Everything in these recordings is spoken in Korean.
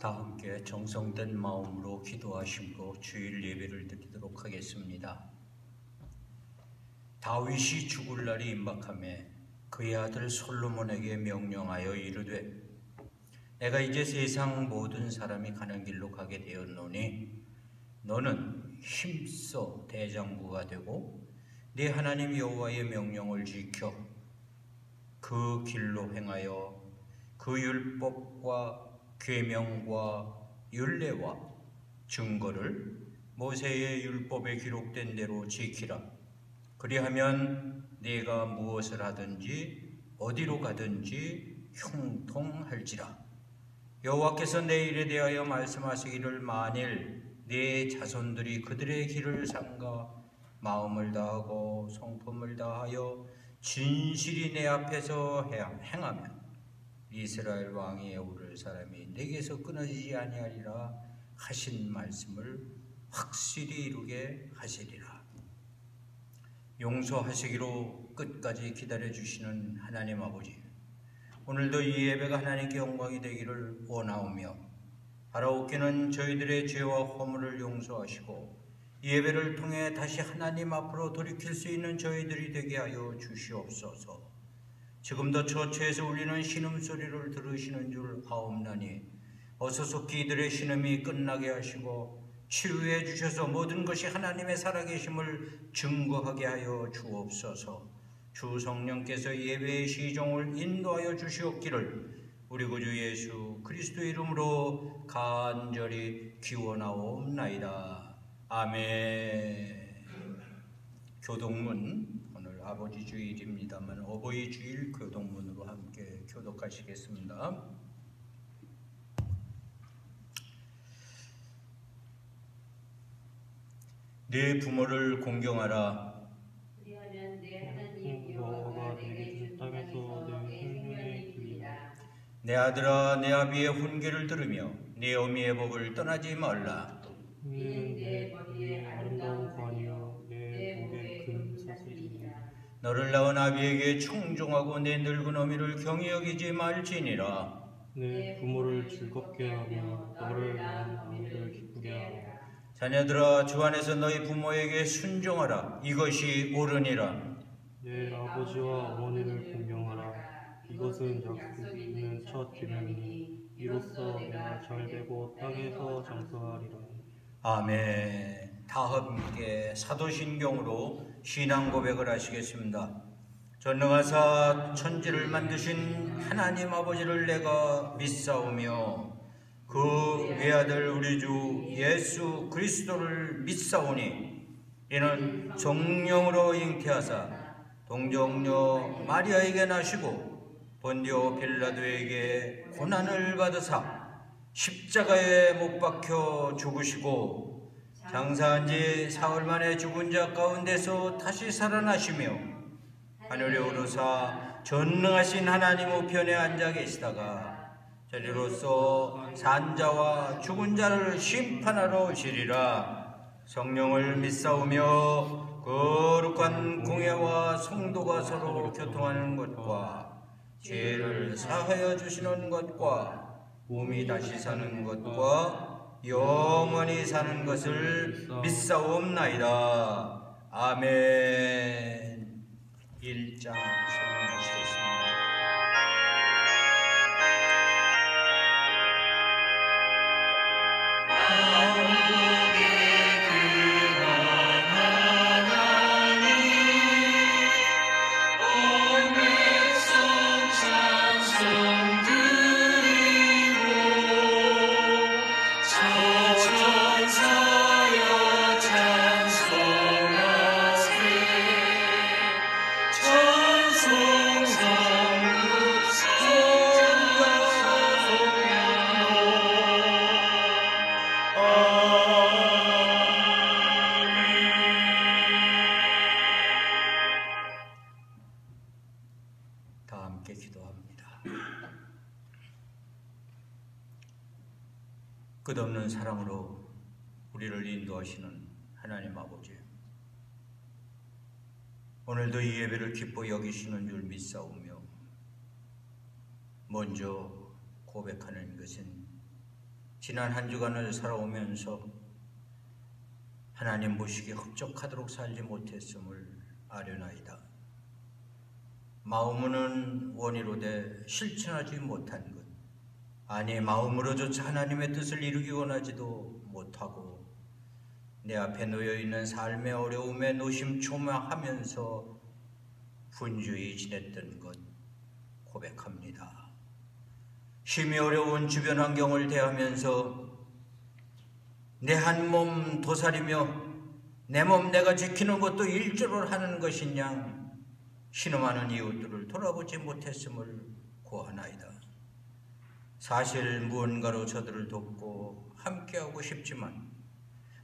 다 함께 정성된 마음으로 기도하심으로 주일 예배를 드리도록 하겠습니다. 다윗이 죽을 날이 임박하매 그의 아들 솔로몬에게 명령하여 이르되 내가 이제 세상 모든 사람이 가는 길로 가게 되었노니 너는 힘써 대장부가 되고 네 하나님 여호와의 명령을 지켜 그 길로 행하여 그 율법과 계명과 율례와 증거를 모세의 율법에 기록된 대로 지키라. 그리하면 네가 무엇을 하든지 어디로 가든지 형통할지라. 여호와께서 내 일에 대하여 말씀하시기를 만일 네 자손들이 그들의 길을 삼가 마음을 다하고 성품을 다하여 진실이 내 앞에서 행하면 이스라엘 왕위에 오를 사람이 내게서 끊어지지 아니하리라 하신 말씀을 확실히 이루게 하시리라. 용서하시기로 끝까지 기다려주시는 하나님 아버지, 오늘도 이 예배가 하나님께 영광이 되기를 원하오며 바라옵기는 저희들의 죄와 허물을 용서하시고 이 예배를 통해 다시 하나님 앞으로 돌이킬 수 있는 저희들이 되게 하여 주시옵소서. 지금도 처처에서 울리는 신음소리를 들으시는 줄 아옵나니 어서 속히 이들의 신음이 끝나게 하시고 치유해 주셔서 모든 것이 하나님의 살아계심을 증거하게 하여 주옵소서. 주 성령께서 예배의 시종을 인도하여 주시옵기를 우리 구주 예수 그리스도의 이름으로 간절히 기원하옵나이다. 아멘. 교동문, 오늘 아버지 주일입니다만 어버이 주일 교동문으로 함께 교독하시겠습니다. 내 부모를 공경하라. 그리하면 내 하나님 여호와가 내게 준 땅에서 내 생명에 기리라. 내 아들아, 내 아비의 훈계를 들으며 내 어미의 법을 떠나지 말라. 이는 내 머리에 아름다운 관이요 내 목에 큰 사슬이니라. 너를 낳은 아비에게 충종하고 내 늙은 어미를 경히 여기지 말지니라. 내 부모를 즐겁게 하며 너를 낳은 어미를 기쁘게 하라. 자녀들아, 주 안에서 너희 부모에게 순종하라. 이것이 옳으니라. 내 아버지와 어머니를 공경하라. 이것은 약속이 있는 첫 계명이니 이로써 내가 잘되고 땅에서 장수하리라. 아멘. 다 함께 사도신경으로 신앙 고백을 하시겠습니다. 전능하사 천지를 만드신 하나님 아버지를 내가 믿사오며 그 외아들 우리 주 예수 그리스도를 믿사오니 이는 성령으로 잉태하사 동정녀 마리아에게 나시고 본디오 빌라도에게 고난을 받으사 십자가에 못 박혀 죽으시고 장사한 지 사흘 만에 죽은 자 가운데서 다시 살아나시며 하늘에 오르사 전능하신 하나님 우편에 앉아 계시다가 저리로서 산자와 죽은 자를 심판하러 오시리라. 성령을 믿사오며 거룩한 공예와 성도가 서로 교통하는 것과 죄를 사하여 주시는 것과 몸이 다시 사는 것과 영원히 사는 것을 믿사옵나이다. 아멘. 1장 설명하시겠습니다. 다 함께 기도합니다. 끝없는 사랑으로 우리를 인도하시는 하나님 아버지, 오늘도 이 예배를 기뻐 여기시는 줄 믿사오며 먼저 고백하는 것은 지난 한 주간을 살아오면서 하나님 보시기에 흡족하도록 살지 못했음을 아뢰나이다. 마음으로는 원이로되 실천하지 못한 것, 아니 마음으로조차 하나님의 뜻을 이루기 원하지도 못하고 내 앞에 놓여있는 삶의 어려움에 노심초마하면서 분주히 지냈던 것 고백합니다. 심히 어려운 주변 환경을 대하면서 내 한 몸 도살이며 내 몸 내가 지키는 것도 일조를 하는 것이냐 신음하는 이웃들을 돌아보지 못했음을 고하나이다. 사실 무언가로 저들을 돕고 함께하고 싶지만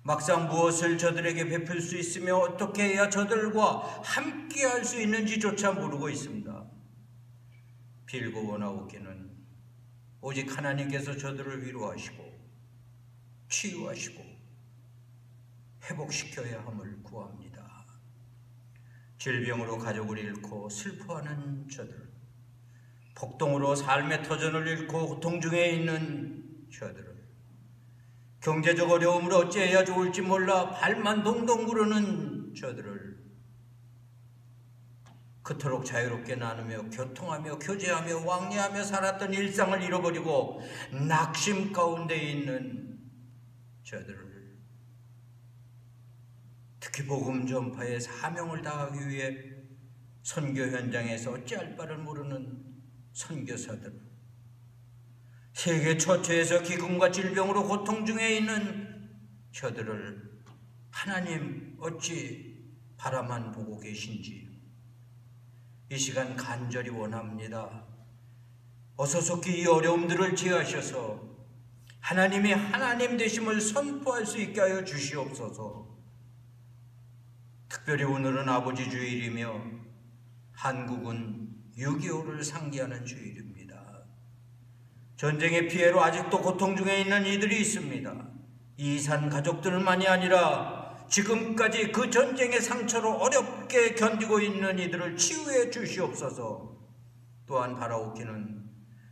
막상 무엇을 저들에게 베풀 수 있으며 어떻게 해야 저들과 함께할 수 있는지조차 모르고 있습니다. 빌고 원하옵기는 오직 하나님께서 저들을 위로하시고 치유하시고 회복시켜야 함을 구합니다. 질병으로 가족을 잃고 슬퍼하는 저들, 폭동으로 삶의 터전을 잃고 고통 중에 있는 저들을, 경제적 어려움으로 어찌해야 좋을지 몰라 발만 동동 구르는 저들을 그토록 자유롭게 나누며 교통하며 교제하며 왕래하며 살았던 일상을 잃어버리고 낙심 가운데 있는 저들을, 특히 복음 전파의 사명을 다하기 위해 선교 현장에서 어찌할 바를 모르는 선교사들, 세계 처처에서 기근과 질병으로 고통 중에 있는 저들을 하나님 어찌 바라만 보고 계신지 이 시간 간절히 원합니다. 어서 속히 이 어려움들을 지하셔서 하나님이 하나님 되심을 선포할 수 있게 하여 주시옵소서. 특별히 오늘은 아버지 주일이며 한국은 6.25를 상기하는 주일입니다. 전쟁의 피해로 아직도 고통 중에 있는 이들이 있습니다. 이산 가족들만이 아니라 지금까지 그 전쟁의 상처로 어렵게 견디고 있는 이들을 치유해 주시옵소서. 또한 바라옵기는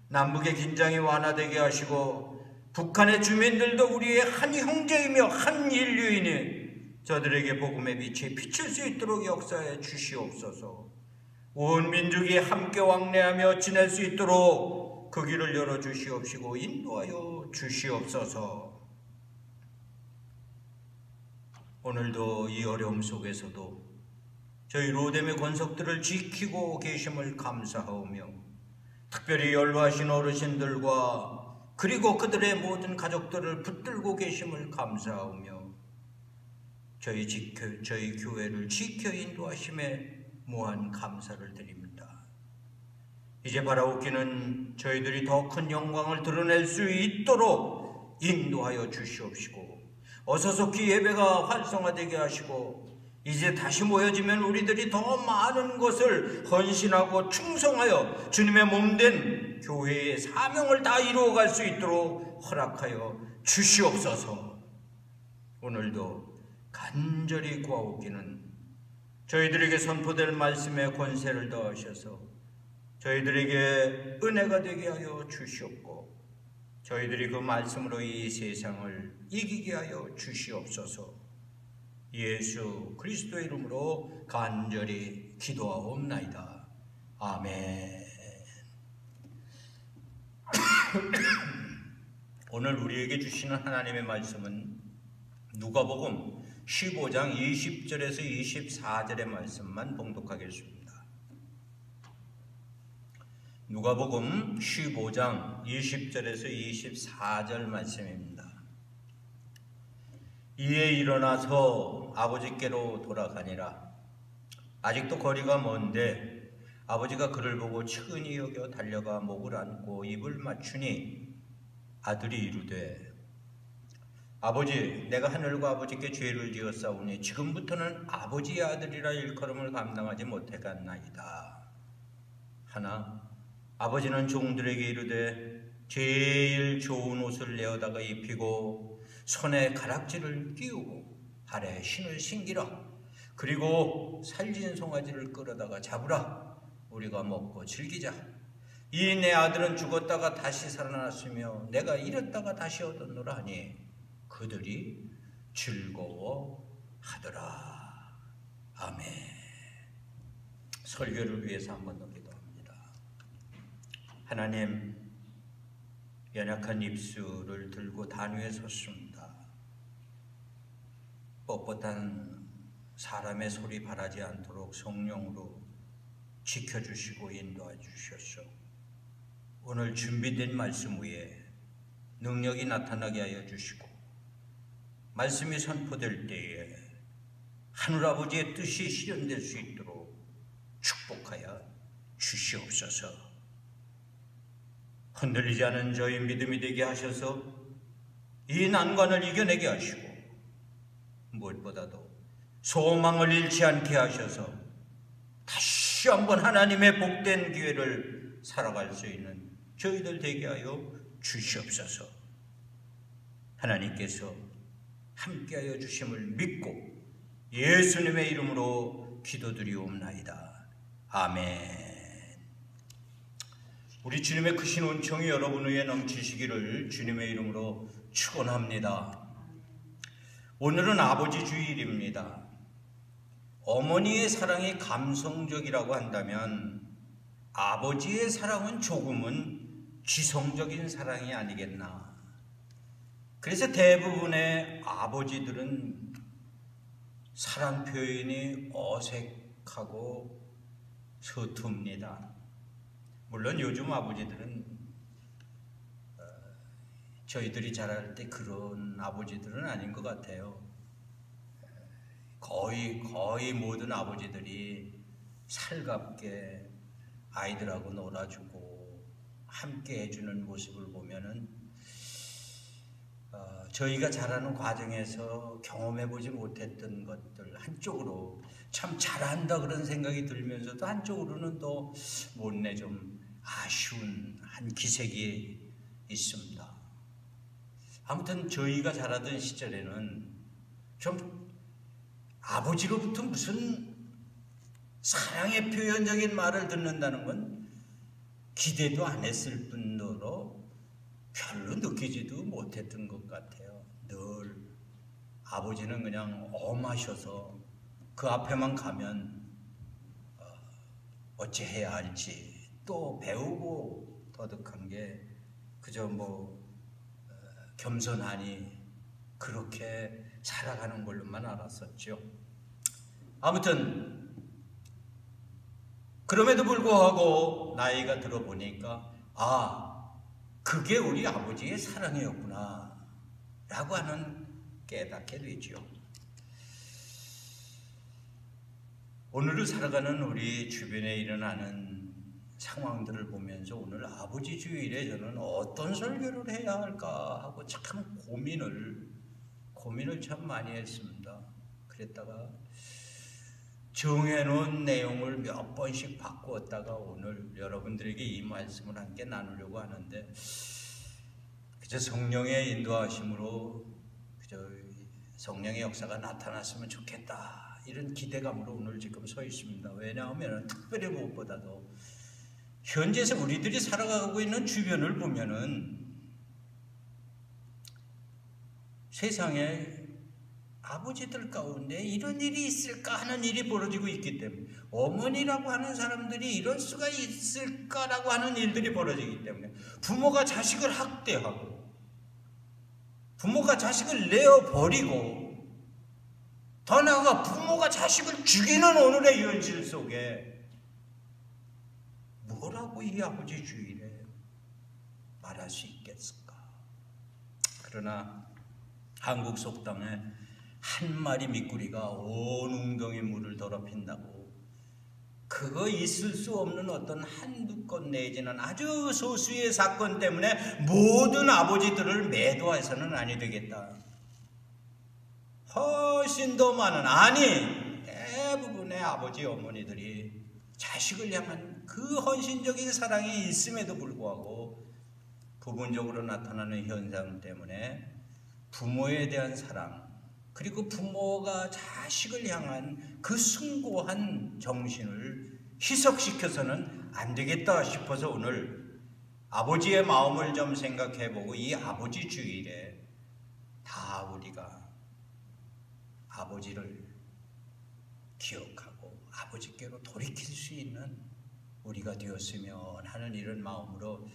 남북의 긴장이 완화되게 하시고 북한의 주민들도 우리의 한 형제이며 한 인류이니 저들에게 복음의 빛이 비칠 수 있도록 역사해 주시옵소서. 온 민족이 함께 왕래하며 지낼 수 있도록 그 길을 열어주시옵시고 인도하여 주시옵소서. 오늘도 이 어려움 속에서도 저희 로뎀의 권속들을 지키고 계심을 감사하오며 특별히 연로하신 어르신들과 그리고 그들의 모든 가족들을 붙들고 계심을 감사하오며 저희 교회를 지켜 인도하심에 무한 감사를 드립니다. 이제 바라옵기는 저희들이 더 큰 영광을 드러낼 수 있도록 인도하여 주시옵시고 어서 속히 예배가 활성화되게 하시고 이제 다시 모여지면 우리들이 더 많은 것을 헌신하고 충성하여 주님의 몸된 교회의 사명을 다 이루어갈 수 있도록 허락하여 주시옵소서. 오늘도 간절히 구하옵기는 저희들에게 선포될 말씀의 권세를 더하셔서 저희들에게 은혜가 되게 하여 주시옵고 저희들이 그 말씀으로 이 세상을 이기게 하여 주시옵소서. 예수 그리스도의 이름으로 간절히 기도하옵나이다. 아멘. 오늘 우리에게 주시는 하나님의 말씀은 누가복음 15장 20절에서 24절의 말씀만 봉독하겠습니다. 누가복음 15장 20절에서 24절 말씀입니다. 이에 일어나서 아버지께로 돌아가니라. 아직도 거리가 먼데 아버지가 그를 보고 측은히 여겨 달려가 목을 안고 입을 맞추니 아들이 이르되 아버지, 내가 하늘과 아버지께 죄를 지었사오니 지금부터는 아버지의 아들이라 일컬음을 감당하지 못하겠나이다 하나 아버지는 종들에게 이르되 제일 좋은 옷을 내어다가 입히고 손에 가락지를 끼우고 발에 신을 신기라. 그리고 살진 송아지를 끌어다가 잡으라. 우리가 먹고 즐기자. 이 내 아들은 죽었다가 다시 살아났으며 내가 잃었다가 다시 얻었노라 하니 그들이 즐거워하더라. 아멘. 설교를 위해서 한 번 더 기도합니다. 하나님, 연약한 입술을 들고 단위에 섰습니다. 뻣뻣한 사람의 소리 바라지 않도록 성령으로 지켜주시고 인도해 주셨소. 오늘 준비된 말씀 위에 능력이 나타나게 하여 주시고 말씀이 선포될 때에 하늘아버지의 뜻이 실현될 수 있도록 축복하여 주시옵소서. 흔들리지 않은 저희 믿음이 되게 하셔서 이 난관을 이겨내게 하시고 무엇보다도 소망을 잃지 않게 하셔서 다시 한번 하나님의 복된 기회를 살아갈 수 있는 저희들 되게 하여 주시옵소서. 하나님께서 함께하여 주심을 믿고 예수님의 이름으로 기도드리옵나이다. 아멘. 우리 주님의 크신 은총이 여러분 위에 넘치시기를 주님의 이름으로 축원합니다. 오늘은 아버지 주일입니다. 어머니의 사랑이 감성적이라고 한다면 아버지의 사랑은 조금은 지성적인 사랑이 아니겠나. 그래서 대부분의 아버지들은 사랑 표현이 어색하고 서툽니다. 물론 요즘 아버지들은 저희들이 자랄 때 그런 아버지들은 아닌 것 같아요. 거의 모든 아버지들이 살갑게 아이들하고 놀아주고 함께 해주는 모습을 보면은 저희가 자라는 과정에서 경험해보지 못했던 것들 한쪽으로 참 잘한다 그런 생각이 들면서도 한쪽으로는 또 못내 좀 아쉬운 한 기색이 있습니다. 아무튼 저희가 자라던 시절에는 좀 아버지로부터 무슨 사랑의 표현적인 말을 듣는다는 건 기대도 안 했을 뿐더러 별로 느끼지도 못했던 것 같아요. 늘 아버지는 그냥 엄하셔서 그 앞에만 가면 어찌해야 할지 또 배우고 터득한 게 그저 겸손하니 그렇게 살아가는 걸로만 알았었죠. 아무튼 그럼에도 불구하고 나이가 들어보니까 그게 우리 아버지의 사랑이었구나 라고 하는 깨닫게 되죠. 오늘을 살아가는 우리 주변에 일어나는 상황들을 보면서 오늘 아버지 주일에 저는 어떤 설교를 해야 할까 하고 참 고민을 참 많이 했습니다. 그랬다가 정해놓은 내용을 몇 번씩 바꾸었다가 오늘 여러분들에게 이 말씀을 함께 나누려고 하는데 그저 성령의 인도하심으로 그저 성령의 역사가 나타났으면 좋겠다 이런 기대감으로 오늘 지금 서 있습니다. 왜냐하면 특별히 무엇보다도 현재에서 우리들이 살아가고 있는 주변을 보면은 세상에 아버지들 가운데 이런 일이 있을까 하는 일이 벌어지고 있기 때문에 어머니라고 하는 사람들이 이럴 수가 있을까라고 하는 일들이 벌어지기 때문에 부모가 자식을 학대하고 부모가 자식을 내어버리고 더 나아가 부모가 자식을 죽이는 오늘의 현실 속에 뭐라고 이 아버지 주일에 말할 수 있겠을까? 그러나 한국 속담에 한 마리 미꾸리가 온 웅덩이 물을 더럽힌다고 그거 있을 수 없는 어떤 한두 건 내지는 아주 소수의 사건 때문에 모든 아버지들을 매도해서는 아니 되겠다. 훨씬 더 많은 대부분의 아버지 어머니들이 자식을 향한 그 헌신적인 사랑이 있음에도 불구하고 부분적으로 나타나는 현상 때문에 부모에 대한 사랑 그리고 부모가 자식을 향한 그 숭고한 정신을 희석시켜서는 안 되겠다 싶어서 오늘 아버지의 마음을 좀 생각해보고 이 아버지 주일에 다 우리가 아버지를 기억하고 아버지께로 돌이킬 수 있는 우리가 되었으면 하는 이런 마음으로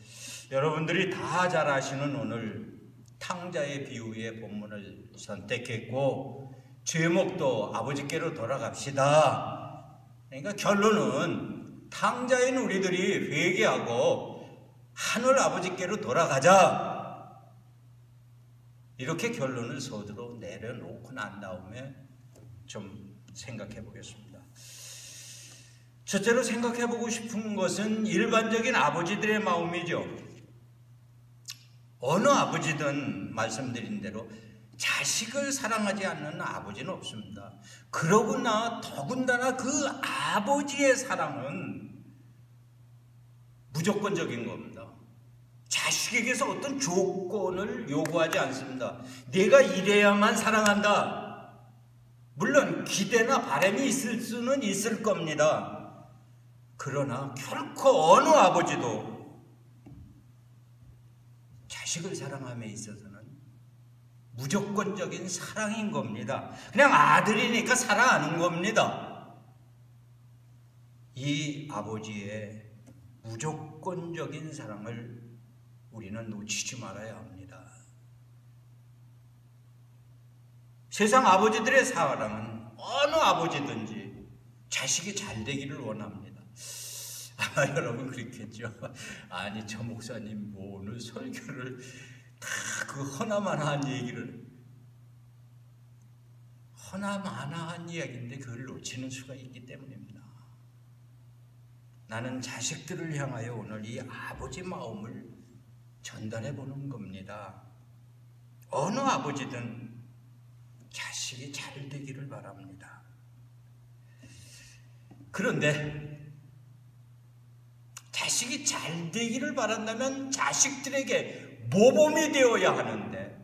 여러분들이 다 잘 아시는 오늘 탕자의 비유의 본문을 선택했고 제목도 아버지께로 돌아갑시다. 그러니까 결론은 탕자인 우리들이 회개하고 하늘 아버지께로 돌아가자. 이렇게 결론을 서두로 내려놓고 난 다음에 좀 생각해 보겠습니다. 첫째로 생각해 보고 싶은 것은 일반적인 아버지들의 마음이죠. 어느 아버지든 말씀드린 대로 자식을 사랑하지 않는 아버지는 없습니다. 그러구나 더군다나 그 아버지의 사랑은 무조건적인 겁니다. 자식에게서 어떤 조건을 요구하지 않습니다. 내가 이래야만 사랑한다. 물론 기대나 바람이 있을 수는 있을 겁니다. 그러나 결코 어느 아버지도 자식을 사랑함에 있어서는 무조건적인 사랑인 겁니다. 그냥 아들이니까 사랑하는 겁니다. 이 아버지의 무조건적인 사랑을 우리는 놓치지 말아야 합니다. 세상 아버지들의 사랑은 어느 아버지든지 자식이 잘 되기를 원합니다. 아마 여러분 그렇겠죠. 아니 저 목사님 뭐 오늘 설교를 다 그 허나마나한 얘기를 허나마나한 이야기인데 그걸 놓치는 수가 있기 때문입니다. 나는 자식들을 향하여 오늘 이 아버지 마음을 전달해 보는 겁니다. 어느 아버지든 자식이 잘 되기를 바랍니다. 그런데 자식이 잘 되기를 바란다면 자식들에게 모범이 되어야 하는데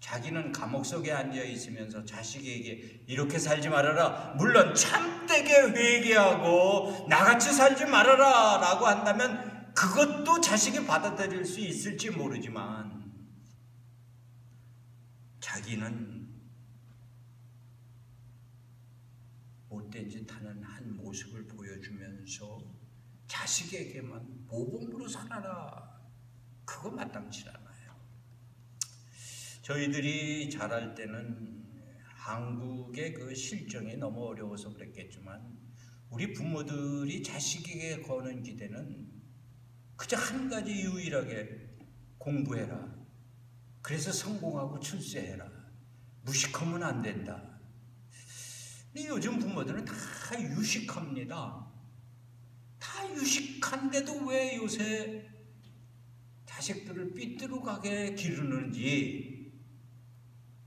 자기는 감옥 속에 앉아 있으면서 자식에게 이렇게 살지 말아라, 물론 참되게 회개하고 나같이 살지 말아라 라고 한다면 그것도 자식이 받아들일 수 있을지 모르지만 자기는 못된 짓 하는 한 모습을 보여주면서 자식에게만 모범으로 살아라, 그거 마땅치 않아요. 저희들이 자랄 때는 한국의 그 실정이 너무 어려워서 그랬겠지만 우리 부모들이 자식에게 거는 기대는 그저 한 가지 유일하게 공부해라, 그래서 성공하고 출세해라, 무식하면 안 된다. 근데 요즘 부모들은 다 유식합니다. 다 유식한데도 왜 요새 자식들을 삐뚤어가게 기르는지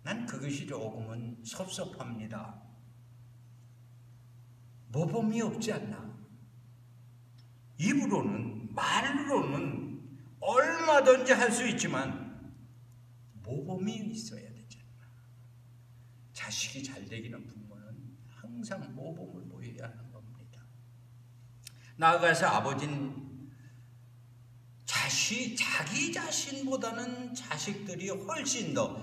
난 그것이 조금은 섭섭합니다. 모범이 없지 않나? 입으로는 말로는 얼마든지 할 수 있지만 모범이 있어야 되지 않나? 자식이 잘 되기는 부모는 항상 모범을 보여야 하는 겁니다. 나아가서 아버지는 자기 자신보다는 자식들이 훨씬 더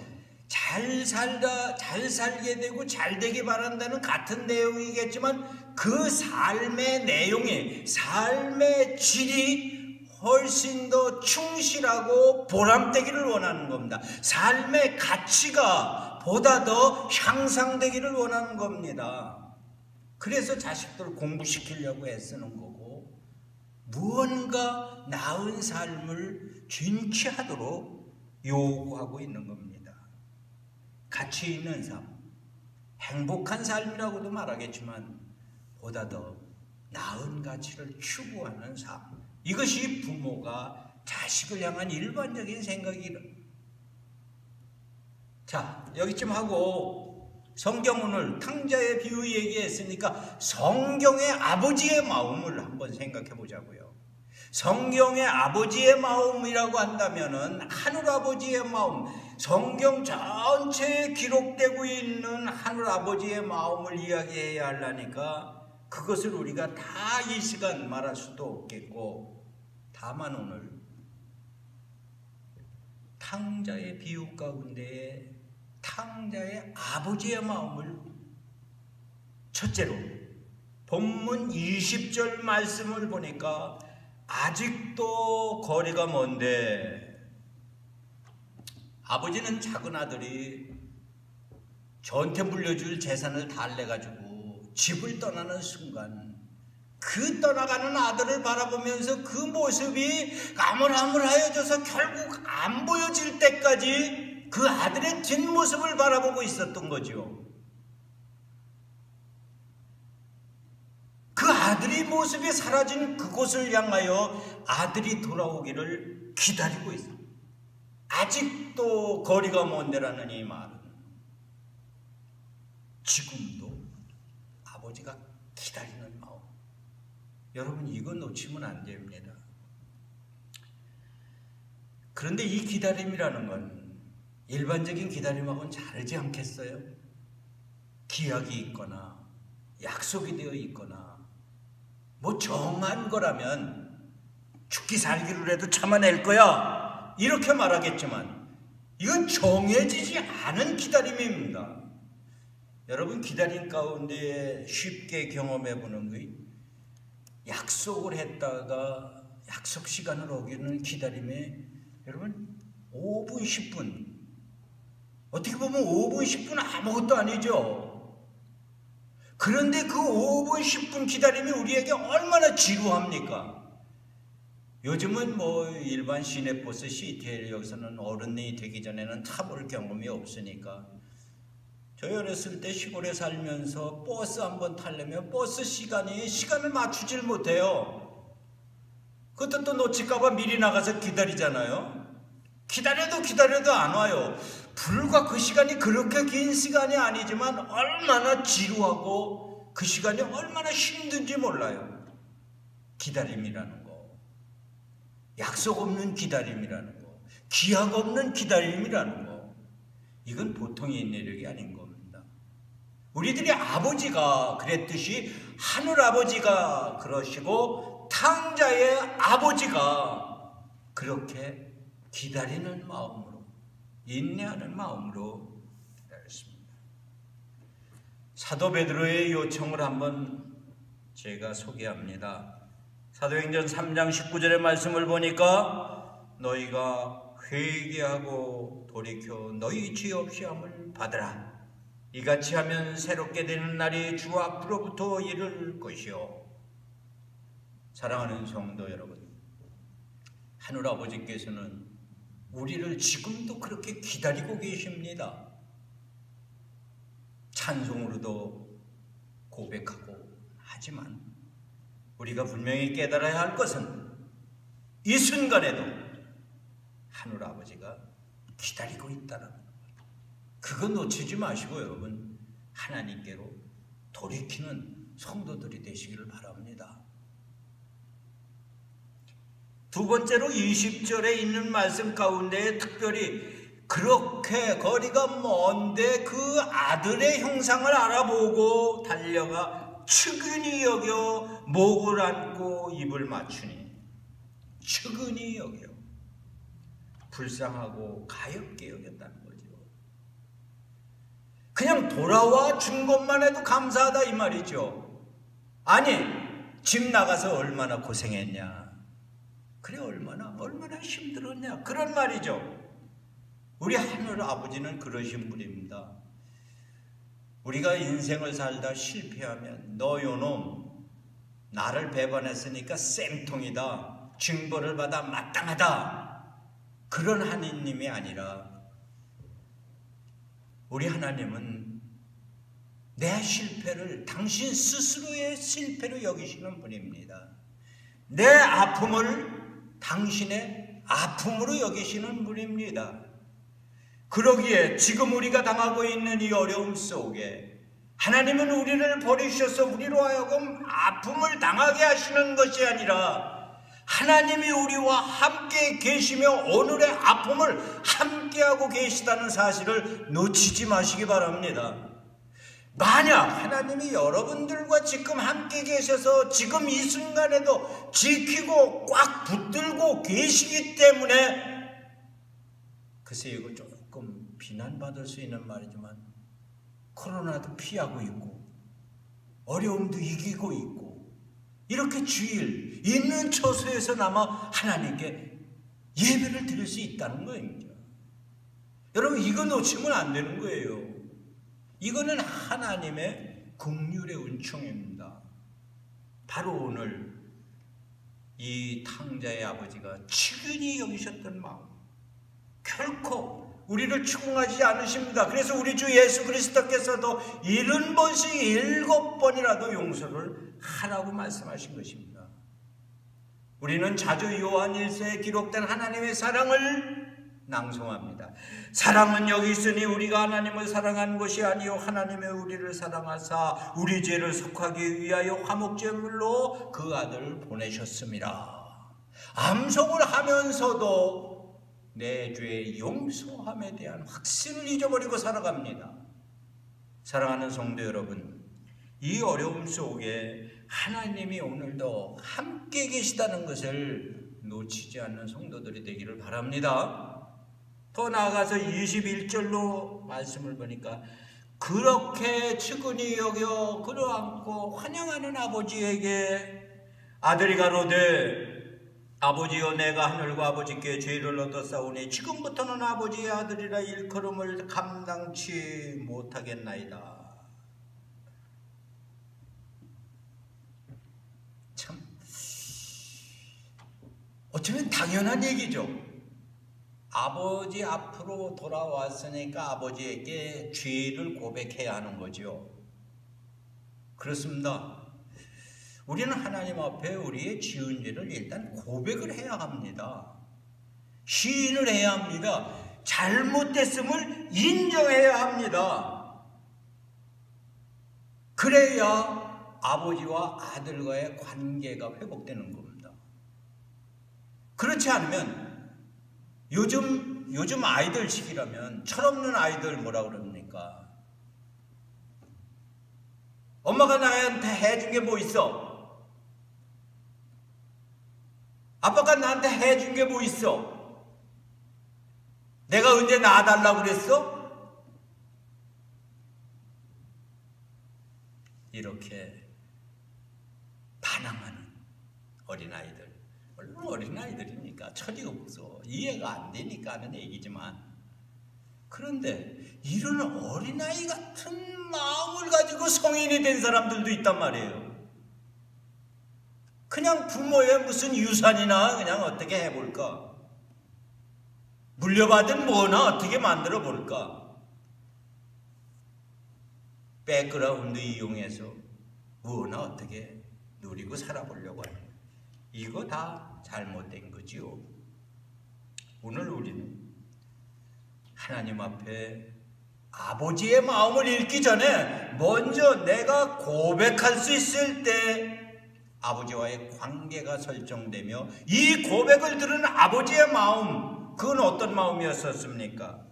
잘 살게 되고 잘 되기 바란다는 같은 내용이겠지만 그 삶의 내용이, 삶의 질이 훨씬 더 충실하고 보람되기를 원하는 겁니다. 삶의 가치가 보다 더 향상되기를 원하는 겁니다. 그래서 자식들 공부시키려고 애쓰는 거고 무언가 나은 삶을 준치하도록 요구하고 있는 겁니다. 가치 있는 삶, 행복한 삶이라고도 말하겠지만 보다 더 나은 가치를 추구하는 삶, 이것이 부모가 자식을 향한 일반적인 생각이라. 자, 여기쯤 하고 성경 오늘 탕자의 비유 얘기했으니까 성경의 아버지의 마음을 한번 생각해 보자고요. 성경의 아버지의 마음이라고 한다면은 하늘 아버지의 마음, 성경 전체에 기록되고 있는 하늘 아버지의 마음을 이야기해야 하려니까 그것을 우리가 다 이 시간 말할 수도 없겠고, 다만 오늘 탕자의 비유 가운데에 탕자의 아버지의 마음을 첫째로 본문 20절 말씀을 보니까 아직도 거리가 먼데 아버지는 작은 아들이 저한테 물려줄 재산을 달래가지고 집을 떠나는 순간 그 떠나가는 아들을 바라보면서 그 모습이 아물아물하여져서 결국 안 보여질 때까지 그 아들의 뒷모습을 바라보고 있었던 거죠. 그 아들의 모습이 사라진 그곳을 향하여 아들이 돌아오기를 기다리고 있어요. 아직도 거리가 먼데라는 이 말은 지금도 아버지가 기다리는 마음. 여러분, 이거 놓치면 안 됩니다. 그런데 이 기다림이라는 건 일반적인 기다림하고는 다르지 않겠어요? 기약이 있거나 약속이 되어 있거나 뭐 정한 거라면 죽기 살기로 해도 참아낼 거야 이렇게 말하겠지만 이건 정해지지 않은 기다림입니다. 여러분, 기다림 가운데 쉽게 경험해 보는 거예요. 약속을 했다가 약속 시간을 어기는 기다림에 여러분 5분 10분, 어떻게 보면 5분 10분 아무것도 아니죠. 그런데 그 5분 10분 기다림이 우리에게 얼마나 지루합니까? 요즘은 뭐 일반 시내버스 CTL 여기서는 어른이 되기 전에는 타볼 경험이 없으니까, 저희 어렸을 때 시골에 살면서 버스 한번 타려면 버스 시간을 맞추질 못해요. 그것도 또 놓칠까봐 미리 나가서 기다리잖아요. 기다려도 안 와요. 불과 그 시간이 그렇게 긴 시간이 아니지만 얼마나 지루하고 그 시간이 얼마나 힘든지 몰라요. 기다림이라는 거, 약속 없는 기다림이라는 거, 기약 없는 기다림이라는 거, 이건 보통의 내력이 아닌 겁니다. 우리들의 아버지가 그랬듯이 하늘 아버지가 그러시고 탕자의 아버지가 그렇게 기다리는 마음으로, 인내하는 마음으로 기다렸습니다. 사도 베드로의 요청을 한번 제가 소개합니다. 사도행전 3장 19절의 말씀을 보니까 너희가 회개하고 돌이켜 너희 죄 없이 함을 받으라. 이같이 하면 새롭게 되는 날이 주 앞으로부터 이를 것이요. 사랑하는 성도 여러분, 하늘 아버지께서는 우리를 지금도 그렇게 기다리고 계십니다. 찬송으로도 고백하고 하지만 우리가 분명히 깨달아야 할 것은 이 순간에도 하늘 아버지가 기다리고 있다는 것. 그거 놓치지 마시고 여러분, 하나님께로 돌이키는 성도들이 되시기를 바랍니다. 두 번째로 20절에 있는 말씀 가운데 특별히 그렇게 거리가 먼데 그 아들의 형상을 알아보고 달려가 측은히 여겨 목을 안고 입을 맞추니, 측은히 여겨 불쌍하고 가엾게 여겼다는 거죠. 그냥 돌아와 준 것만 해도 감사하다 이 말이죠. 아니, 집 나가서 얼마나 고생했냐, 그래 얼마나 힘들었냐, 그런 말이죠. 우리 하늘 아버지는 그러신 분입니다. 우리가 인생을 살다 실패하면 너 요놈 나를 배반했으니까 쌤통이다, 징벌을 받아 마땅하다, 그런 하느님이 아니라 우리 하나님은 내 실패를 당신 스스로의 실패로 여기시는 분입니다. 내 아픔을 당신의 아픔으로 여기시는 분입니다. 그러기에 지금 우리가 당하고 있는 이 어려움 속에 하나님은 우리를 버리셔서 우리로 하여금 아픔을 당하게 하시는 것이 아니라 하나님이 우리와 함께 계시며 오늘의 아픔을 함께하고 계시다는 사실을 놓치지 마시기 바랍니다. 만약 하나님이 여러분들과 지금 함께 계셔서 지금 이 순간에도 지키고 꽉 붙들고 계시기 때문에, 글쎄 이거 조금 비난받을 수 있는 말이지만 코로나도 피하고 있고 어려움도 이기고 있고 이렇게 주일 있는 처소에서나마 하나님께 예배를 드릴 수 있다는 거입니다. 여러분 이거 놓치면 안 되는 거예요. 이거는 하나님의 긍휼의 은총입니다. 바로 오늘 이 탕자의 아버지가 측은히 여기셨던 마음, 결코 우리를 추궁하지 않으십니다. 그래서 우리 주 예수 그리스도께서도 70번씩 7번이라도 용서를 하라고 말씀하신 것입니다. 우리는 자주 요한 1서에 기록된 하나님의 사랑을 낭송합니다. 사랑은 여기 있으니 우리가 하나님을 사랑한 것이 아니요 하나님의 우리를 사랑하사 우리 죄를 속하기 위하여 화목제물로 그 아들을 보내셨습니다. 암송을 하면서도 내 죄의 용서함에 대한 확신을 잊어버리고 살아갑니다. 사랑하는 성도 여러분, 이 어려움 속에 하나님이 오늘도 함께 계시다는 것을 놓치지 않는 성도들이 되기를 바랍니다. 더 나아가서 21절로 말씀을 보니까 그렇게 측은히 여겨 끌어안고 환영하는 아버지에게 아들이 가로되 아버지여 내가 하늘과 아버지께 죄를 얻었사오니 지금부터는 아버지의 아들이라 일컬음을 감당치 못하겠나이다. 참 어쩌면 당연한 얘기죠. 아버지 앞으로 돌아왔으니까 아버지에게 죄를 고백해야 하는 거죠. 그렇습니다. 우리는 하나님 앞에 우리의 지은 죄를 일단 고백을 해야 합니다. 시인을 해야 합니다. 잘못됐음을 인정해야 합니다. 그래야 아버지와 아들과의 관계가 회복되는 겁니다. 그렇지 않으면 요즘 아이들 시기라면 철없는 아이들 뭐라 그럽니까? 엄마가 나한테 해준 게 뭐 있어? 아빠가 나한테 해준 게 뭐 있어? 내가 언제 낳아달라고 그랬어? 이렇게 반항하는 어린아이들. 물론 어린아이들이니까 철이 없어 이해가 안 되니까 하는 얘기지만, 그런데 이런 어린아이 같은 마음을 가지고 성인이 된 사람들도 있단 말이에요. 그냥 부모의 무슨 유산이나 그냥 어떻게 해볼까, 물려받은 뭐나 어떻게 만들어 볼까, 백그라운드 이용해서 뭐나 어떻게 누리고 살아보려고 해요. 이거 다 잘못된 거지요. 오늘 우리는 하나님 앞에 아버지의 마음을 읽기 전에 먼저 내가 고백할 수 있을 때 아버지와의 관계가 설정되며 이 고백을 들은 아버지의 마음, 그건 어떤 마음이었었습니까?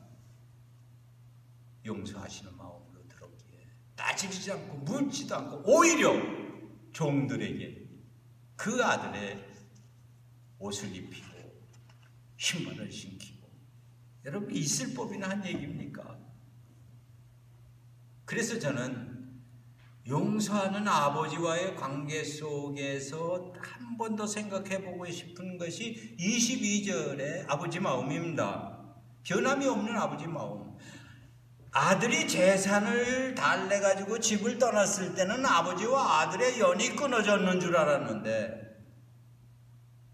용서하시는 마음으로 들었기에 따지지 않고 묻지도 않고 오히려 종들에게 그 아들의 옷을 입히고 신발을 신기고, 여러분 있을 법이나 한 얘기입니까? 그래서 저는 용서하는 아버지와의 관계 속에서 한 번 더 생각해 보고 싶은 것이 22절의 아버지 마음입니다. 변함이 없는 아버지 마음. 아들이 재산을 달래가지고 집을 떠났을 때는 아버지와 아들의 연이 끊어졌는 줄 알았는데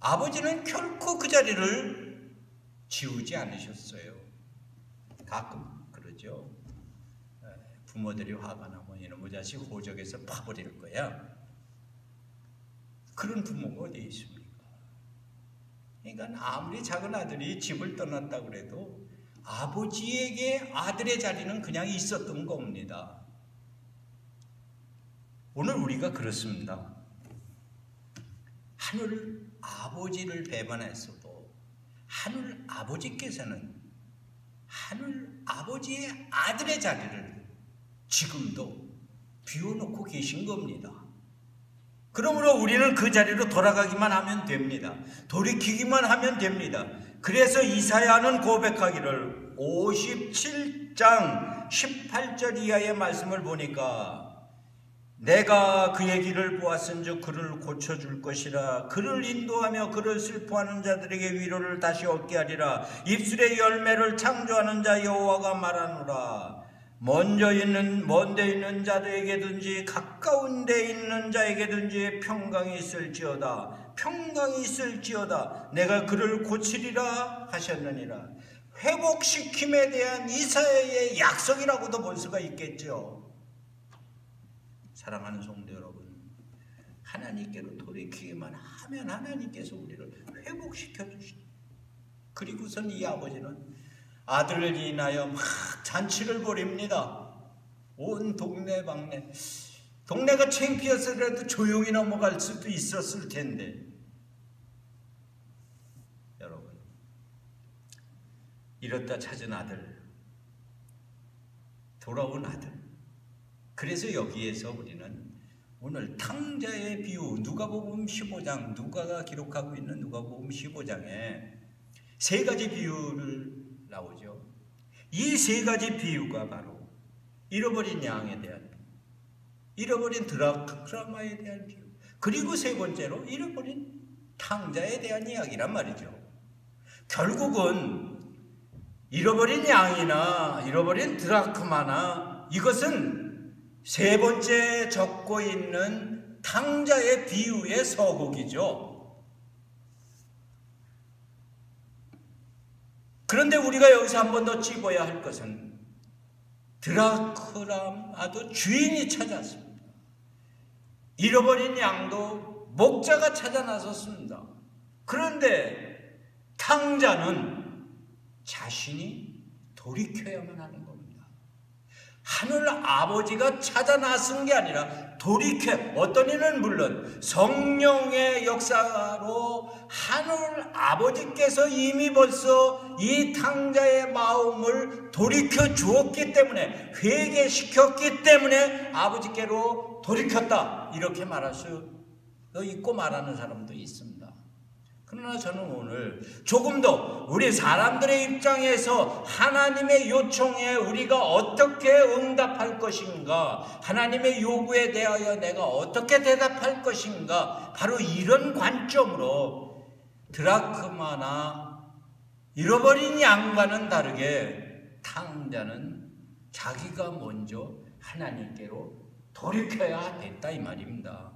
아버지는 결코 그 자리를 지우지 않으셨어요. 가끔 그러죠. 부모들이 화가 나면 이놈의 자식 호적에서 파버릴 거야. 그런 부모가 어디 있습니까? 그러니까 아무리 작은 아들이 집을 떠났다고 해도 아버지에게 아들의 자리는 그냥 있었던 겁니다. 오늘 우리가 그렇습니다. 하늘 아버지를 배반했어도 하늘 아버지께서는 하늘 아버지의 아들의 자리를 지금도 비워놓고 계신 겁니다. 그러므로 우리는 그 자리로 돌아가기만 하면 됩니다. 돌이키기만 하면 됩니다. 그래서 이사야는 고백하기를 57장 18절 이하의 말씀을 보니까 내가 그의 길을 보았은즉 그를 고쳐줄 것이라. 그를 인도하며 그를 슬퍼하는 자들에게 위로를 다시 얻게 하리라. 입술의 열매를 창조하는 자 여호와가 말하노라. 먼데 있는 자들에게든지 가까운 데 있는 자에게든지 평강이 있을지어다. 평강이 있을지어다. 내가 그를 고치리라 하셨느니라. 회복시킴에 대한 이사야의 약속이라고도 볼 수가 있겠죠. 사랑하는 성도 여러분, 하나님께로 돌이키기만 하면 하나님께서 우리를 회복시켜 주십니다. 그리고선 이 아버지는 아들을 인하여 막 잔치를 벌입니다. 온 동네방네. 동네가 창피해서라도 조용히 넘어갈 수도 있었을 텐데, 여러분, 잃었다 찾은 아들, 돌아온 아들. 그래서 여기에서 우리는 오늘 탕자의 비유, 누가복음 15장, 누가가 기록하고 있는 누가복음 15장에 세 가지 비유를 나오죠. 이 세 가지 비유가 바로 잃어버린 양에 대한, 잃어버린 드라크마에 대한 비유, 그리고 세 번째로 잃어버린 탕자에 대한 이야기란 말이죠. 결국은 잃어버린 양이나 잃어버린 드라크마나 이것은 세 번째 적고 있는 탕자의 비유의 서곡이죠. 그런데 우리가 여기서 한 번 더 찝어야 할 것은 드라크마도 주인이 찾았습니다. 잃어버린 양도 목자가 찾아 나섰습니다. 그런데 탕자는 자신이 돌이켜야만 하는 겁니다. 하늘 아버지가 찾아 나선 게 아니라 돌이켜, 어떤 이는 물론 성령의 역사로 하늘 아버지께서 이미 벌써 이 탕자의 마음을 돌이켜 주었기 때문에, 회개시켰기 때문에 아버지께로 돌이켰다, 이렇게 말할 수 있고 말하는 사람도 있습니다. 그러나 저는 오늘 조금 더 우리 사람들의 입장에서 하나님의 요청에 우리가 어떻게 응답할 것인가, 하나님의 요구에 대하여 내가 어떻게 대답할 것인가, 바로 이런 관점으로 드라크마나 잃어버린 양과는 다르게 탕자는 자기가 먼저 하나님께로 돌이켜야 됐다, 이 말입니다.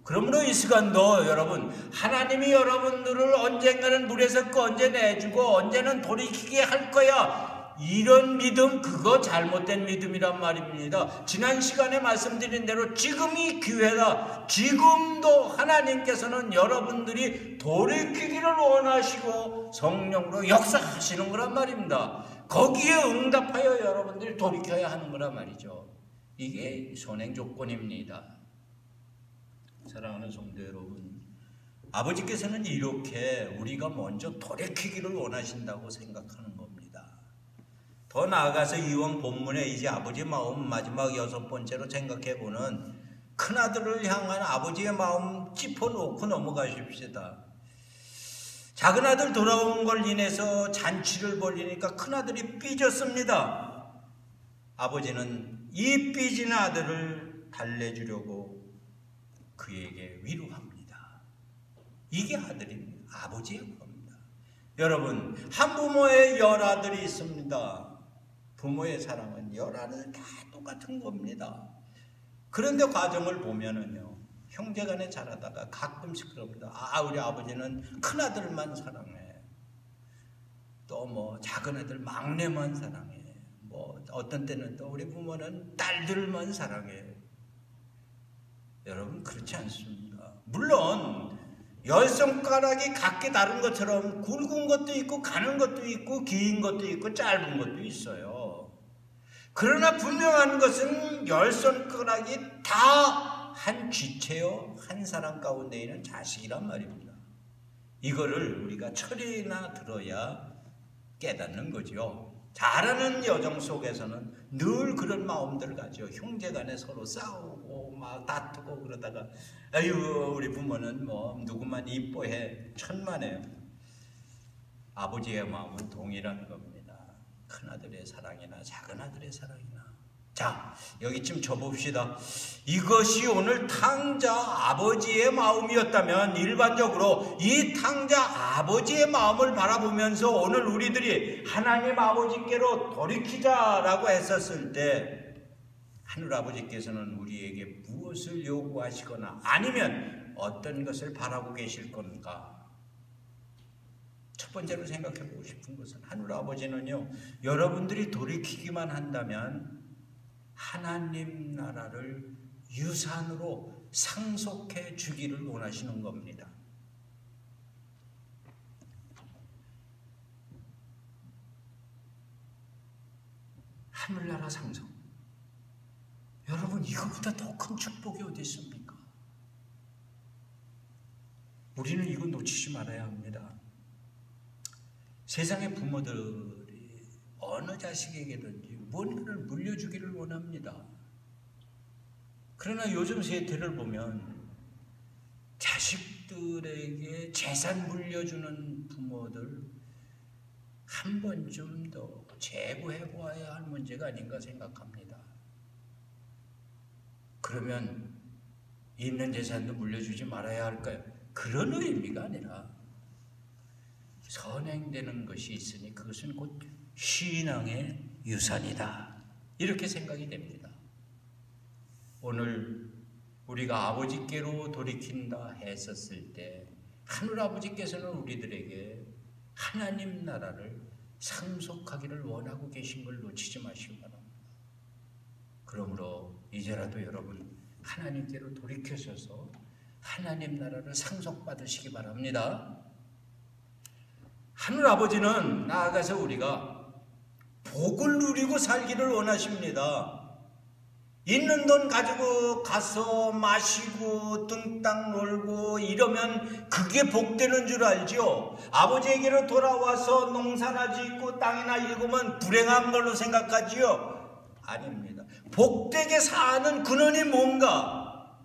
그러므로 이 시간도 여러분, 하나님이 여러분들을 언젠가는 물에서 건져내주고 언제는 돌이키게 할 거야, 이런 믿음, 그거 잘못된 믿음이란 말입니다. 지난 시간에 말씀드린 대로 지금이 기회다. 지금도 하나님께서는 여러분들이 돌이키기를 원하시고 성령으로 역사하시는 거란 말입니다. 거기에 응답하여 여러분들이 돌이켜야 하는 거란 말이죠. 이게 선행 조건입니다. 사랑하는 성도 여러분, 아버지께서는 이렇게 우리가 먼저 돌이키기를 원하신다고 생각하는 겁니다. 더 나아가서 이번 본문에 이제 아버지의 마음 마지막 6번째로 생각해보는 큰아들을 향한 아버지의 마음 짚어놓고 넘어가십시다. 작은아들 돌아온 걸 인해서 잔치를 벌이니까 큰아들이 삐졌습니다. 아버지는 이 삐진 아들을 달래주려고 그에게 위로합니다. 이게 아들입니다. 아버지의 겁니다. 여러분, 한 부모의 10아들이 있습니다. 부모의 사랑은 10아들 다 똑같은 겁니다. 그런데 과정을 보면은요, 형제간에 자라다가 가끔씩 그럽니다. 우리 아버지는 큰아들만 사랑해. 또 뭐 작은아들 막내만 사랑해. 뭐 어떤 때는 또 우리 부모는 딸들만 사랑해. 여러분, 그렇지 않습니다. 물론 10손가락이 각기 다른 것처럼 굵은 것도 있고 가는 것도 있고 긴 것도 있고 짧은 것도 있어요. 그러나 분명한 것은 10손가락이 다 한 쥐체요, 한 사람 가운데 있는 자식이란 말입니다. 이거를 우리가 철이나 들어야 깨닫는 거죠. 잘하는 여정 속에서는 늘 그런 마음들 가죠. 형제간에 서로 싸우고 막 다투고 그러다가 아유 우리 부모는 뭐 누구만 이뻐해 천만에요. 아버지의 마음은 동일한 겁니다. 큰아들의 사랑이나 작은아들의 사랑이나. 자, 여기쯤 접읍시다. 이것이 오늘 탕자 아버지의 마음이었다면 일반적으로 이 탕자 아버지의 마음을 바라보면서 오늘 우리들이 하나님 아버지께로 돌이키자라고 했었을 때 하늘 아버지께서는 우리에게 무엇을 요구하시거나 아니면 어떤 것을 바라고 계실 건가? 첫 번째로 생각해 보고 싶은 것은 하늘 아버지는요, 여러분들이 돌이키기만 한다면 하나님 나라를 유산으로 상속해 주기를 원하시는 겁니다. 하늘나라 상속. 여러분, 이거보다 더 큰 축복이 어디 있습니까? 우리는 이거 놓치지 말아야 합니다. 세상의 부모들이 어느 자식에게든지 뭔가를 물려주기를 원합니다. 그러나 요즘 세태를 보면 자식들에게 재산 물려주는 부모들 한 번쯤 더 재고해 보아야 할 문제가 아닌가 생각합니다. 그러면 있는 재산도 물려주지 말아야 할까요? 그런 의미가 아니라 선행되는 것이 있으니 그것은 곧 신앙의 유산이다. 이렇게 생각이 됩니다. 오늘 우리가 아버지께로 돌이킨다 했었을 때 하늘 아버지께서는 우리들에게 하나님 나라를 상속하기를 원하고 계신 걸 놓치지 마시기 바랍니다. 그러므로 이제라도 여러분 하나님께로 돌이켜셔서 하나님 나라를 상속받으시기 바랍니다. 하늘 아버지는 나아가서 우리가 복을 누리고 살기를 원하십니다. 있는 돈 가지고 가서 마시고 뚱땅 놀고 이러면 그게 복되는 줄 알죠? 아버지에게로 돌아와서 농사나 짓고 땅이나 일구면 불행한 걸로 생각하지요? 아닙니다. 복되게 사는 근원이 뭔가?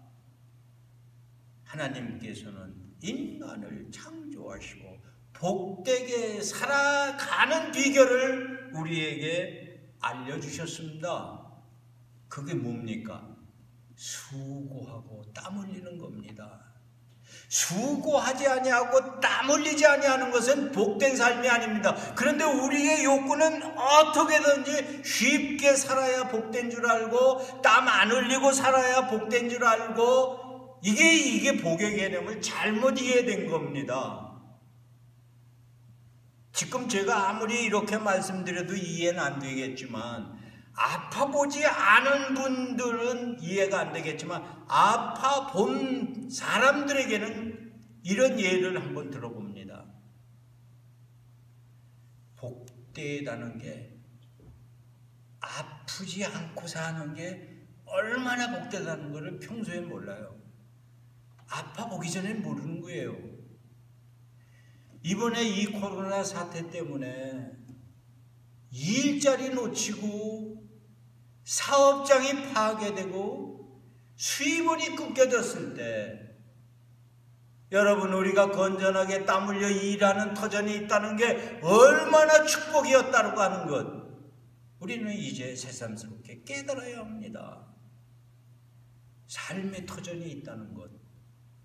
하나님께서는 인간을 창조하시고 복되게 살아가는 비결을 우리에게 알려주셨습니다. 그게 뭡니까? 수고하고 땀 흘리는 겁니다. 수고하지 아니하고 땀 흘리지 아니하는 것은 복된 삶이 아닙니다. 그런데 우리의 욕구는 어떻게든지 쉽게 살아야 복된 줄 알고 땀 안 흘리고 살아야 복된 줄 알고 이게 복의 개념을 잘못 이해된 겁니다. 지금 제가 아무리 이렇게 말씀드려도 이해는 안 되겠지만 아파보지 않은 분들은 이해가 안 되겠지만 아파본 사람들에게는 이런 예를 한번 들어봅니다. 복되다는 게 아프지 않고 사는 게 얼마나 복되다는 것을 평소에 몰라요. 아파보기 전에 모르는 거예요. 이번에 이 코로나 사태 때문에 일자리 놓치고 사업장이 파괴되고 수입원이 끊겨졌을 때 여러분 우리가 건전하게 땀 흘려 일하는 터전이 있다는 게 얼마나 축복이었다고 하는 것 우리는 이제 새삼스럽게 깨달아야 합니다. 삶의 터전이 있다는 것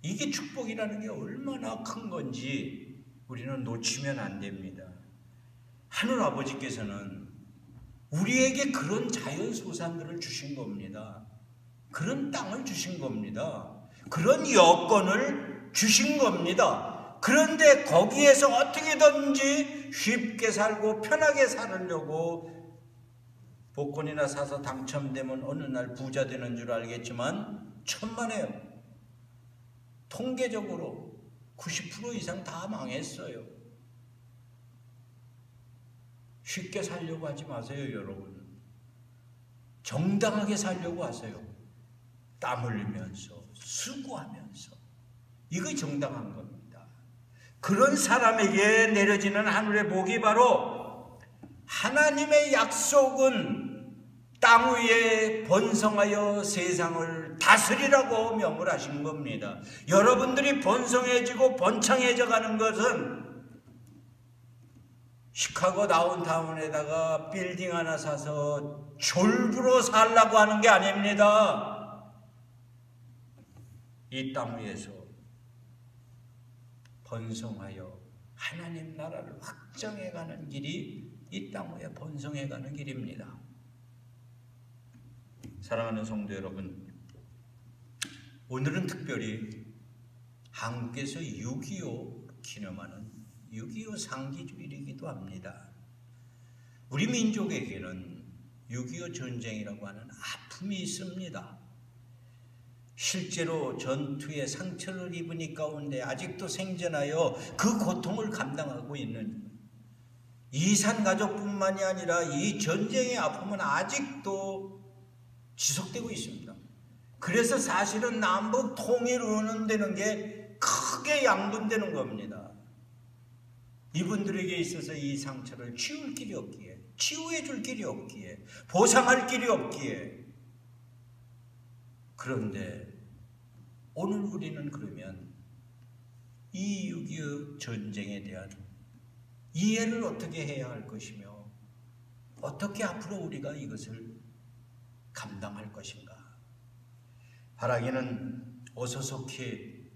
이게 축복이라는 게 얼마나 큰 건지 우리는 놓치면 안 됩니다. 하늘 아버지께서는 우리에게 그런 자연소산들을 주신 겁니다. 그런 땅을 주신 겁니다. 그런 여건을 주신 겁니다. 그런데 거기에서 어떻게든지 쉽게 살고 편하게 살으려고 복권이나 사서 당첨되면 어느 날 부자 되는 줄 알겠지만 천만에요. 통계적으로 90% 이상 다 망했어요. 쉽게 살려고 하지 마세요, 여러분. 정당하게 살려고 하세요. 땀 흘리면서, 수고하면서. 이거 정당한 겁니다. 그런 사람에게 내려지는 하늘의 복이 바로 하나님의 약속은 땅 위에 번성하여 세상을 다스리라고 명을 하신 겁니다. 여러분들이 번성해지고 번창해져 가는 것은 시카고 다운타운에다가 빌딩 하나 사서 졸부로 살라고 하는 게 아닙니다. 이 땅 위에서 번성하여 하나님 나라를 확장해가는 길이 이 땅 위에 번성해가는 길입니다. 사랑하는 성도 여러분, 오늘은 특별히 한국에서 6.25 기념하는 6.25 상기주일이기도 합니다. 우리 민족에게는 6.25 전쟁이라고 하는 아픔이 있습니다. 실제로 전투에 상처를 입은 가운데 아직도 생존하여 그 고통을 감당하고 있는 이산 가족뿐만이 아니라 이 전쟁의 아픔은 아직도 지속되고 있습니다. 그래서 사실은 남북 통일 운운되는 게 크게 양분되는 겁니다. 이분들에게 있어서 이 상처를 치울 길이 없기에, 치유해 줄 길이 없기에, 보상할 길이 없기에. 그런데 오늘 우리는 그러면 이 6.25 전쟁에 대한 이해를 어떻게 해야 할 것이며 어떻게 앞으로 우리가 이것을 감당할 것인가. 바라기는 어서속히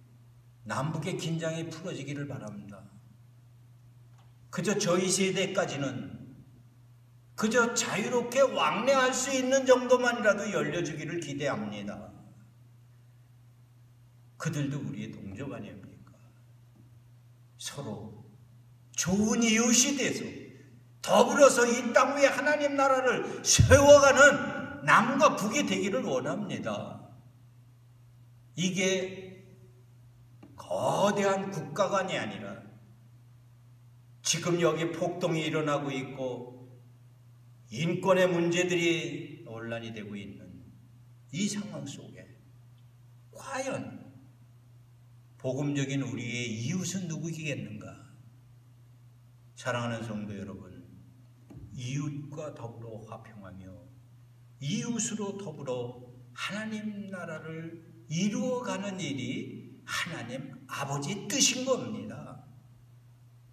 남북의 긴장이 풀어지기를 바랍니다. 그저 저희 세대까지는 그저 자유롭게 왕래할 수 있는 정도만이라도 열려주기를 기대합니다. 그들도 우리의 동족 아닙니까? 서로 좋은 이웃이 돼서 더불어서 이 땅 위에 하나님 나라를 세워가는 남과 북이 되기를 원합니다. 이게 거대한 국가관이 아니라 지금 여기 폭동이 일어나고 있고 인권의 문제들이 논란이 되고 있는 이 상황 속에 과연 복음적인 우리의 이웃은 누구이겠는가? 사랑하는 성도 여러분, 이웃과 더불어 화평하며 이웃으로 더불어 하나님 나라를 이루어가는 일이 하나님 아버지의 뜻인 겁니다.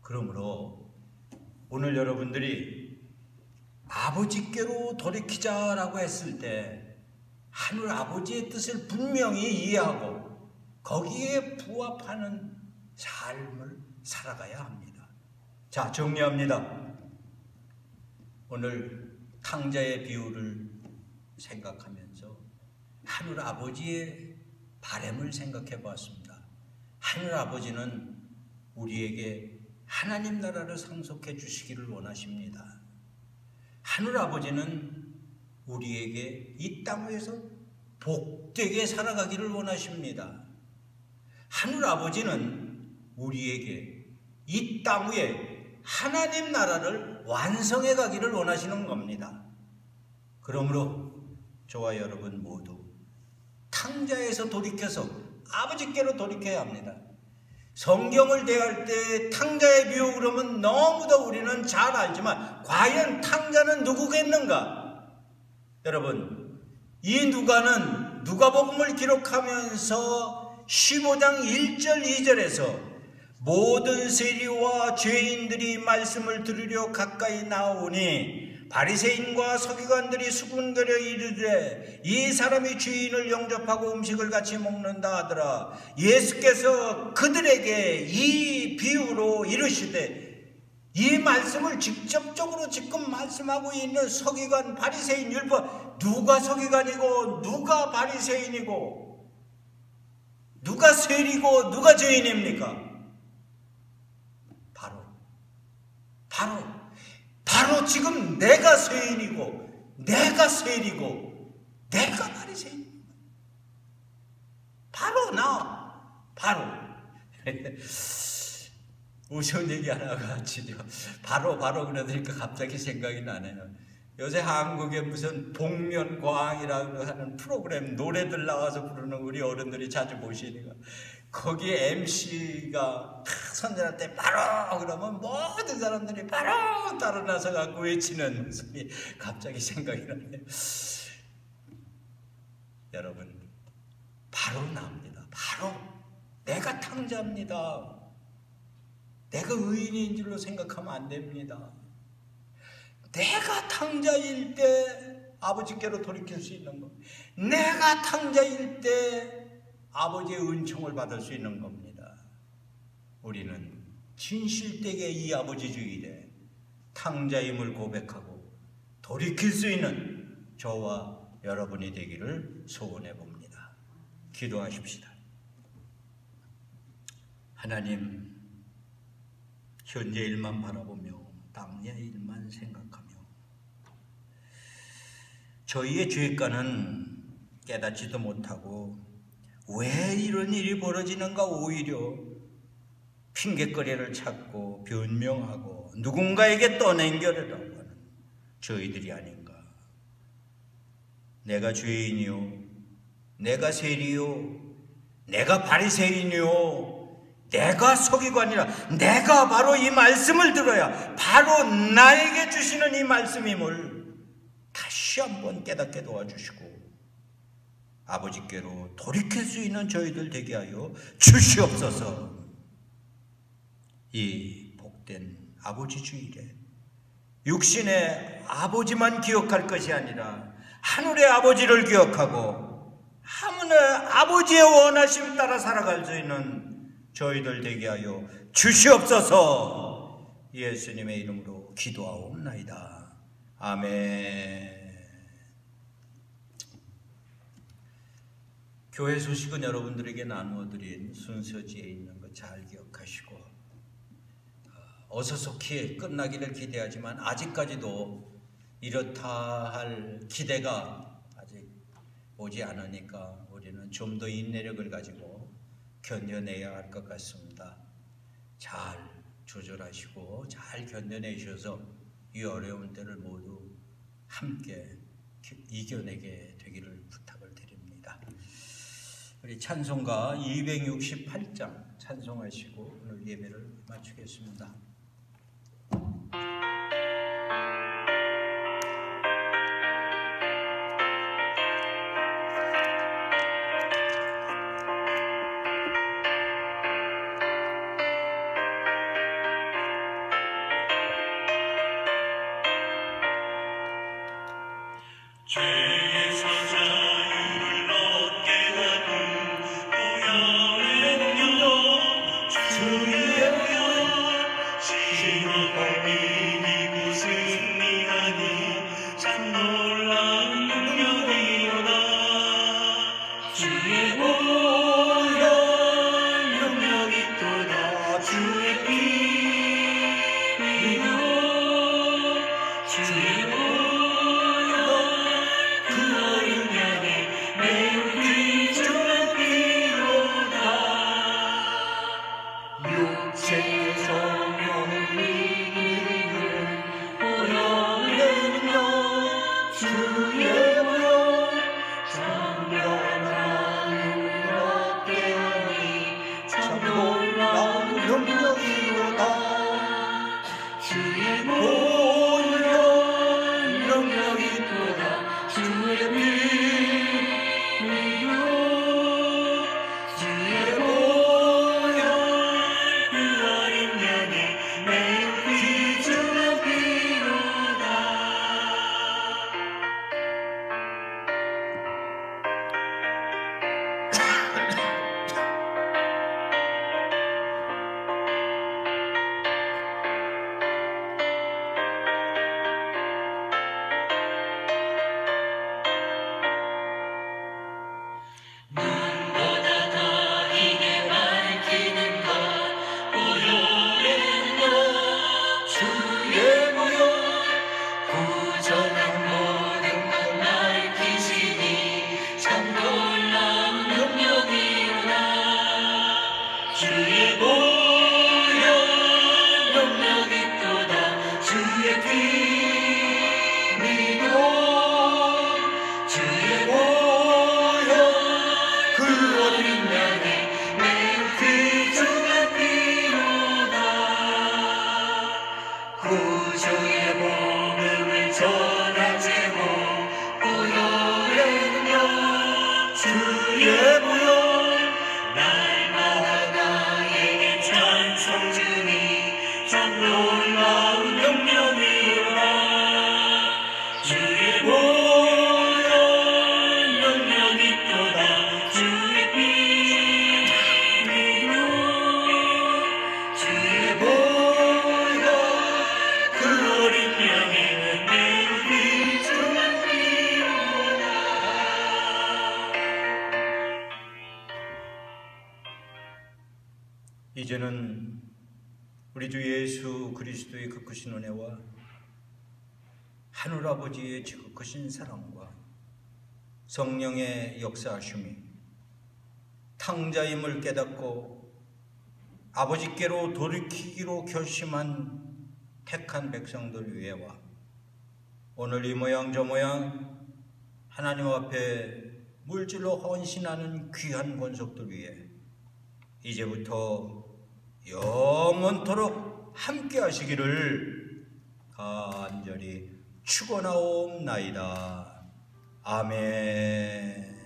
그러므로 오늘 여러분들이 아버지께로 돌이키자라고 했을 때 하늘 아버지의 뜻을 분명히 이해하고 거기에 부합하는 삶을 살아가야 합니다. 자, 정리합니다. 오늘 탕자의 비유를 생각하면서 하늘 아버지의 바람을 생각해 보았습니다. 하늘 아버지는 우리에게 하나님 나라를 상속해 주시기를 원하십니다. 하늘 아버지는 우리에게 이 땅 위에서 복되게 살아가기를 원하십니다. 하늘 아버지는 우리에게 이 땅 위에 하나님 나라를 완성해 가기를 원하시는 겁니다. 그러므로 저와 여러분 모두 탕자에서 돌이켜서 아버지께로 돌이켜야 합니다. 성경을 대할 때 탕자의 비유 그러면 너무도 우리는 잘 알지만 과연 탕자는 누구겠는가? 여러분, 이 누가는 누가복음을 기록하면서 15장 1절 2절에서 모든 세리와 죄인들이 말씀을 들으려 가까이 나오니 바리새인과 서기관들이 수군거려 이르되 이 사람이 죄인을 영접하고 음식을 같이 먹는다 하더라. 예수께서 그들에게 이 비유로 이르시되, 이 말씀을 직접적으로 지금 말씀하고 있는 서기관 바리새인 율법, 누가 서기관이고 누가 바리새인이고 누가 세리고 누가 죄인입니까? 바로 지금 내가 세인이고 내가 세리고 내가 바리새인입니다. 바로 바로 우스운 얘기 하나가 지죠. 바로 그러니까 갑자기 생각이 나네요. 요새 한국에 무슨 복면가왕이라고 하는 프로그램 노래들 나와서 부르는 우리 어른들이 자주 보시니까 거기에 MC가 선전할 때 바로 그러면 모든 사람들이 바로 따라 나서 갖고 외치는 소리 갑자기 생각이 나네요. 여러분, 바로 나옵니다. 바로 내가 탕자입니다. 내가 의인인 줄로 생각하면 안 됩니다. 내가 탕자일 때 아버지께로 돌이킬 수 있는 것, 내가 탕자일 때 아버지의 은총을 받을 수 있는 겁니다. 우리는 진실되게 이 아버지 주일에 탕자임을 고백하고 돌이킬 수 있는 저와 여러분이 되기를 소원해 봅니다. 기도하십시다. 하나님, 현재 일만 바라보며 당의 일만 생각하며 저희의 죄가는 깨닫지도 못하고 왜 이런 일이 벌어지는가 오히려 핑곗거리를 찾고 변명하고 누군가에게 떠넘겨려고 하는 저희들이 아닌가. 내가 죄인이요, 내가 세리요, 내가 바리새인이요, 내가 서기관이라, 내가 바로 이 말씀을 들어야 바로 나에게 주시는 이 말씀임을 다시 한번 깨닫게 도와주시고 아버지께로 돌이킬 수 있는 저희들 되게 하여 주시옵소서. 이 복된 아버지 주일에 육신의 아버지만 기억할 것이 아니라 하늘의 아버지를 기억하고 하늘의 아버지의 원하심 따라 살아갈 수 있는 저희들 되게 하여 주시옵소서. 예수님의 이름으로 기도하옵나이다. 아멘. 교회 소식은 여러분들에게 나누어드린 순서지에 있는 것 잘 기억하시고 어서 속히 끝나기를 기대하지만 아직까지도 이렇다 할 기대가 아직 오지 않으니까 우리는 좀 더 인내력을 가지고 견뎌내야 할 것 같습니다. 잘 조절하시고 잘 견뎌내셔서 이 어려운 때를 모두 함께 이겨내게 되기를 부탁을 드립니다. 우리 찬송가 268장 찬송하시고 오늘 예배를 마치겠습니다. 죄에서 자유를 얻게 하는 보혈은요 주의 보혈 신호범이 이고 승리하니 참 놀라운 능력이로다. 주의 보혈 능력이 또다. 주의 피 주의 그 어린 양의 내 귀중한 피로 이제는 우리 주 예수 그리스도의 그 크신 은혜와 하늘아버지의 지극하신 사랑과 성령의 역사하심이 탕자임을 깨닫고 아버지께로 돌이키기로 결심한 택한 백성들 위에와 오늘 이 모양 저 모양 하나님 앞에 물질로 헌신하는 귀한 권속들 위에 이제부터 영원토록 함께 하시기를 간절히 축원하옵나이다. 아멘.